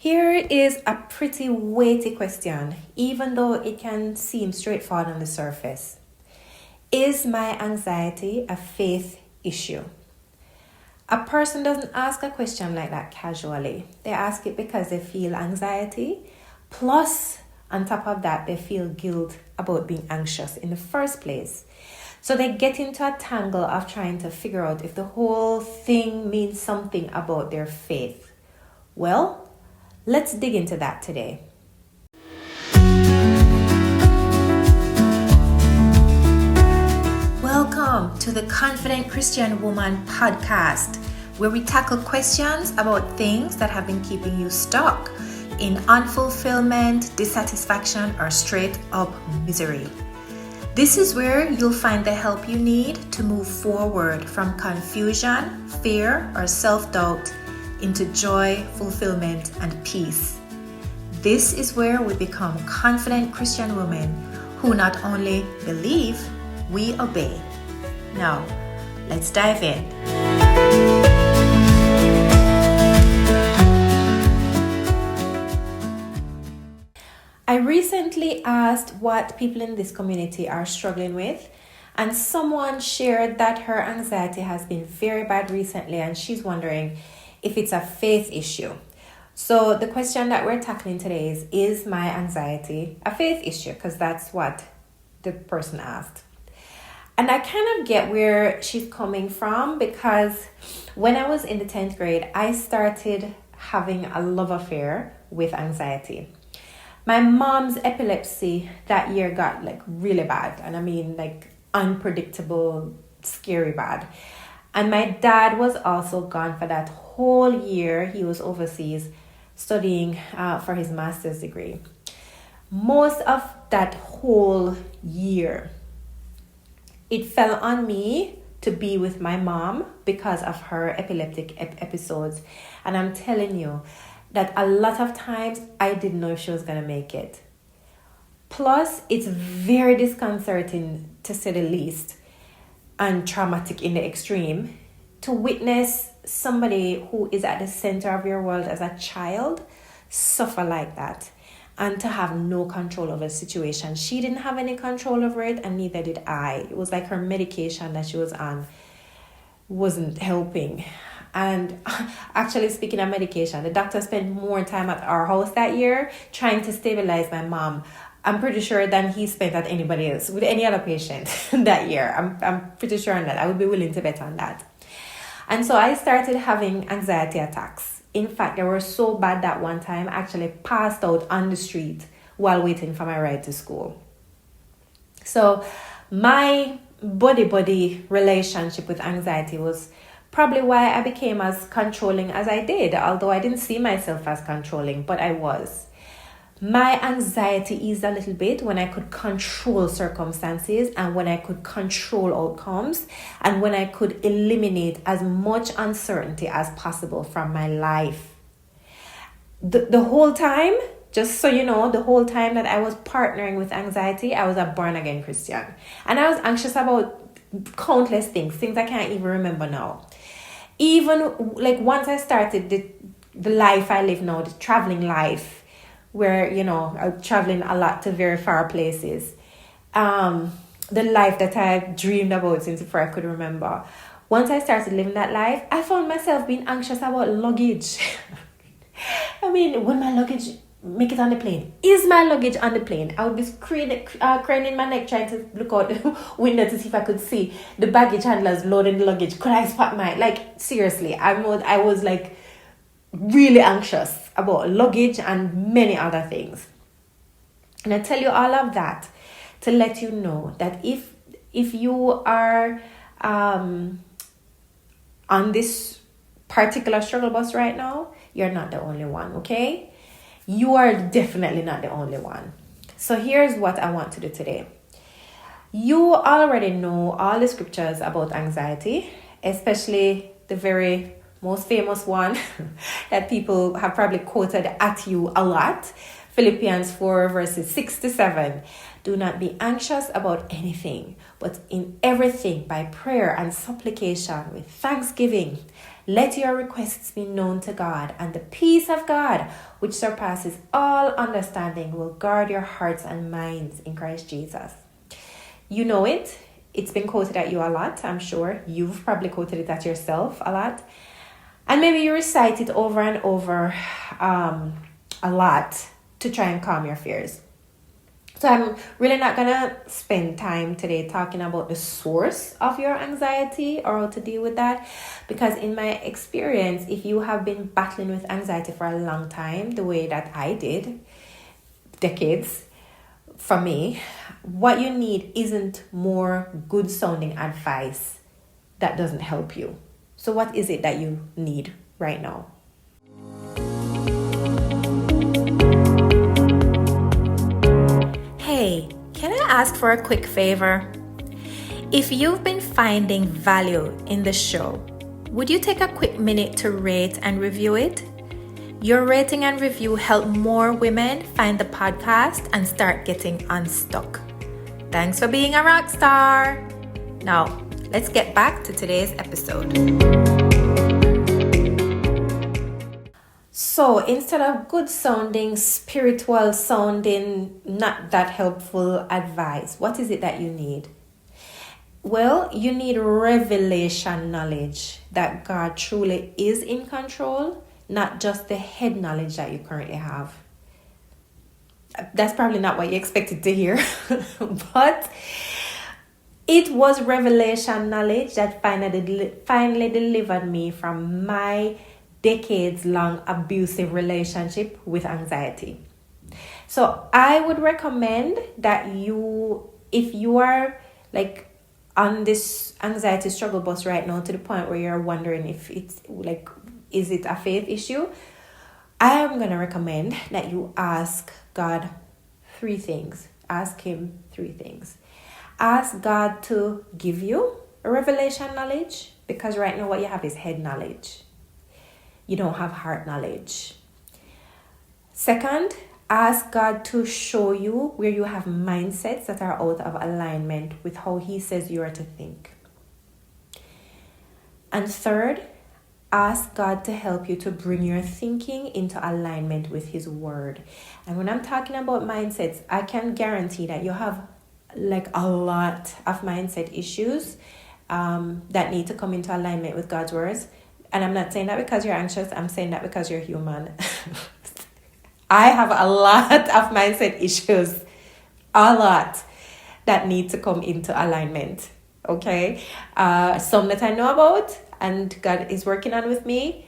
Here is a pretty weighty question, even though it can seem straightforward on the surface. Is my anxiety a faith issue? A person doesn't ask a question like that casually. They ask it because they feel anxiety, plus, on top of that, they feel guilt about being anxious in the first place. So they get into a tangle of trying to figure out if the whole thing means something about their faith. Well, let's dig into that today. Welcome to the Confident Christian Woman podcast, where we tackle questions about things that have been keeping you stuck in unfulfillment, dissatisfaction, or straight up misery. This is where you'll find the help you need to move forward from confusion, fear, or self-doubt into joy, fulfillment, and peace. This is where we become confident Christian women who not only believe, we obey. Now, let's dive in. I recently asked what people in this community are struggling with, and someone shared that her anxiety has been very bad recently and she's wondering if it's a faith issue. So the question that we're tackling today is my anxiety a faith issue? Because that's what the person asked. And I kind of get where she's coming from, because when I was in the 10th grade, I started having a love affair with anxiety. My mom's epilepsy that year got really bad. And I mean unpredictable, scary bad. And my dad was also gone for that whole year. He was overseas studying for his master's degree. Most of that whole year, it fell on me to be with my mom because of her epileptic episodes. And I'm telling you that a lot of times I didn't know if she was going to make it. Plus, it's very disconcerting, to say the least, and traumatic in the extreme, to witness somebody who is at the center of your world as a child suffer like that, and to have no control over the situation. She didn't have any control over it, and neither did I. It was like her medication that she was on wasn't helping. And actually, speaking of medication, the doctor spent more time at our house that year trying to stabilize my mom, I'm pretty sure, than he spent at anybody else, with any other patient that year. I'm pretty sure on that. I would be willing to bet on that. And so I started having anxiety attacks. In fact, they were so bad that one time I actually passed out on the street while waiting for my ride to school. So my body relationship with anxiety was probably why I became as controlling as I did, although I didn't see myself as controlling, but I was. My anxiety eased a little bit when I could control circumstances and when I could control outcomes and when I could eliminate as much uncertainty as possible from my life. The whole time, just so you know, the whole time that I was partnering with anxiety, I was a born-again Christian. And I was anxious about countless things I can't even remember now. Even once I started the life I live now, the traveling life, where, I'm traveling a lot to very far places. The life that I've dreamed about since before I could remember. Once I started living that life, I found myself being anxious about luggage. I mean, will my luggage make it on the plane? Is my luggage on the plane? I would be craning my neck trying to look out the window to see if I could see the baggage handlers loading the luggage. Could I spot mine? Seriously, I was really anxious about luggage and many other things. And I tell you all of that to let you know that if you are on this particular struggle bus right now, you're not the only one, okay? You are definitely not the only one. So here's what I want to do today. You already know all the scriptures about anxiety, especially the very most famous one that people have probably quoted at you a lot. Philippians 4 verses 6 to 7. Do not be anxious about anything, but in everything by prayer and supplication with thanksgiving, Let your requests be known to God, and the peace of God, which surpasses all understanding, will guard your hearts and minds in Christ Jesus. You know it. It's been quoted at you a lot, I'm sure. You've probably quoted it at yourself a lot. And maybe you recite it over and over a lot to try and calm your fears. So I'm really not going to spend time today talking about the source of your anxiety or how to deal with that. Because in my experience, if you have been battling with anxiety for a long time, the way that I did, decades, for me, what you need isn't more good sounding advice that doesn't help you. So what is it that you need right now? Hey, can I ask for a quick favor? If you've been finding value in the show, would you take a quick minute to rate and review it? Your rating and review help more women find the podcast and start getting unstuck. Thanks for being a rock star. Now, let's get back to today's episode. So instead of good sounding, spiritual sounding, not that helpful advice, what is it that you need? Well, you need revelation knowledge that God truly is in control, not just the head knowledge that you currently have. That's probably not what you expected to hear, but it was revelation knowledge that finally delivered me from my decades-long abusive relationship with anxiety. So I would recommend that if you are like on this anxiety struggle bus right now to the point where you're wondering if it's like, is it a faith issue? I am going to recommend that you ask God 3 things. Ask Him 3 things. Ask God to give you a revelation knowledge, because right now what you have is head knowledge. You don't have heart knowledge. Second, ask God to show you where you have mindsets that are out of alignment with how He says you are to think. And third, ask God to help you to bring your thinking into alignment with His word. And when I'm talking about mindsets, I can guarantee that you have like a lot of mindset issues that need to come into alignment with God's words. And I'm not saying that because you're anxious. I'm saying that because you're human. I have a lot of mindset issues. A lot that need to come into alignment. Okay? Some that I know about and God is working on with me.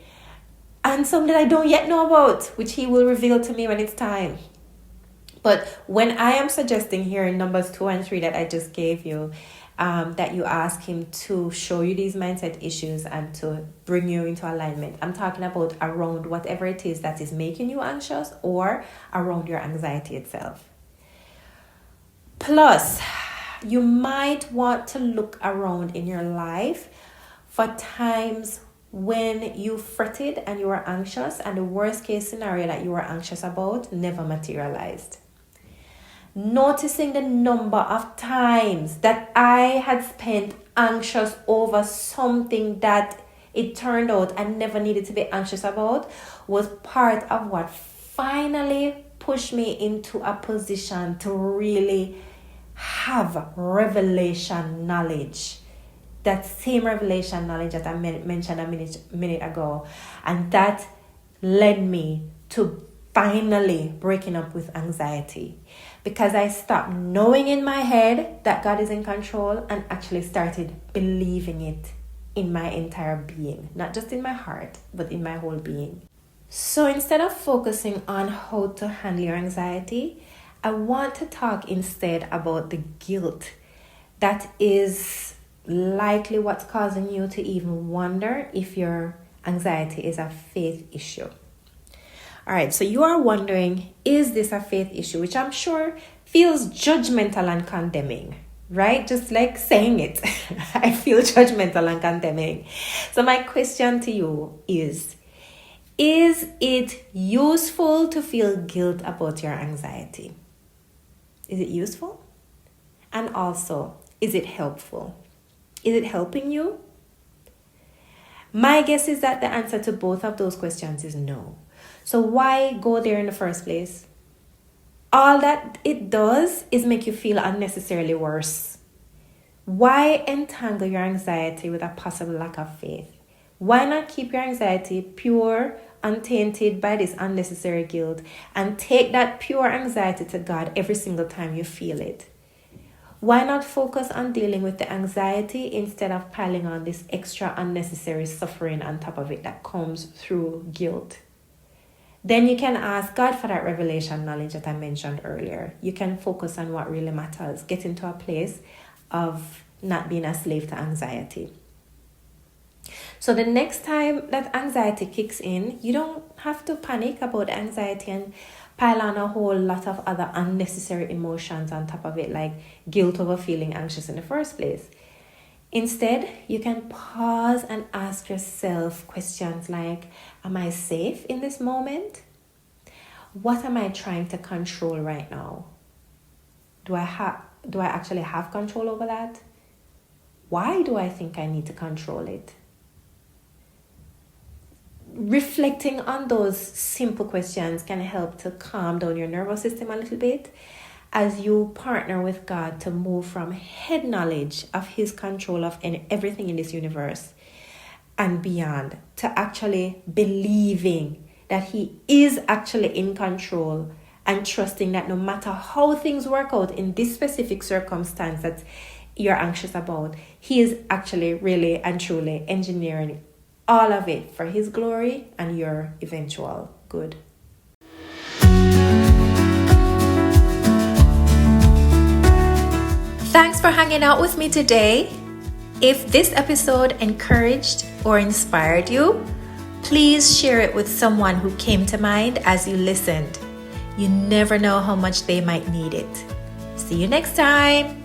And some that I don't yet know about, which He will reveal to me when it's time. But when I am suggesting here in numbers 2 and 3 that I just gave you, that you ask Him to show you these mindset issues and to bring you into alignment. I'm talking about around whatever it is that is making you anxious or around your anxiety itself. Plus, you might want to look around in your life for times when you fretted and you were anxious and the worst case scenario that you were anxious about never materialized. Noticing the number of times that I had spent anxious over something that it turned out I never needed to be anxious about was part of what finally pushed me into a position to really have revelation knowledge. That same revelation knowledge that I mentioned a minute ago. And that led me to finally breaking up with anxiety. Because I stopped knowing in my head that God is in control and actually started believing it in my entire being. Not just in my heart, but in my whole being. So instead of focusing on how to handle your anxiety, I want to talk instead about the guilt that is likely what's causing you to even wonder if your anxiety is a faith issue. All right, so you are wondering, is this a faith issue? Which I'm sure feels judgmental and condemning, right? Just like saying it. I feel judgmental and condemning. So my question to you is it useful to feel guilt about your anxiety? Is it useful? And also, is it helpful? Is it helping you? My guess is that the answer to both of those questions is no. So why go there in the first place? All that it does is make you feel unnecessarily worse. Why entangle your anxiety with a possible lack of faith? Why not keep your anxiety pure, untainted by this unnecessary guilt, and take that pure anxiety to God every single time you feel it? Why not focus on dealing with the anxiety instead of piling on this extra unnecessary suffering on top of it that comes through guilt? Then you can ask God for that revelation knowledge that I mentioned earlier. You can focus on what really matters. Get into a place of not being a slave to anxiety. So the next time that anxiety kicks in, you don't have to panic about anxiety and pile on a whole lot of other unnecessary emotions on top of it, like guilt over feeling anxious in the first place. Instead, you can pause and ask yourself questions like, am I safe in this moment? What am I trying to control right now? Do I actually have control over that? Why do I think I need to control it? Reflecting on those simple questions can help to calm down your nervous system a little bit as you partner with God to move from head knowledge of His control of everything in this universe and beyond to actually believing that He is actually in control and trusting that no matter how things work out in this specific circumstance that you're anxious about, He is actually really and truly engineering all of it for His glory and your eventual good. Thanks for hanging out with me today. If this episode encouraged or inspired you, please share it with someone who came to mind as you listened. You never know how much they might need it. See you next time.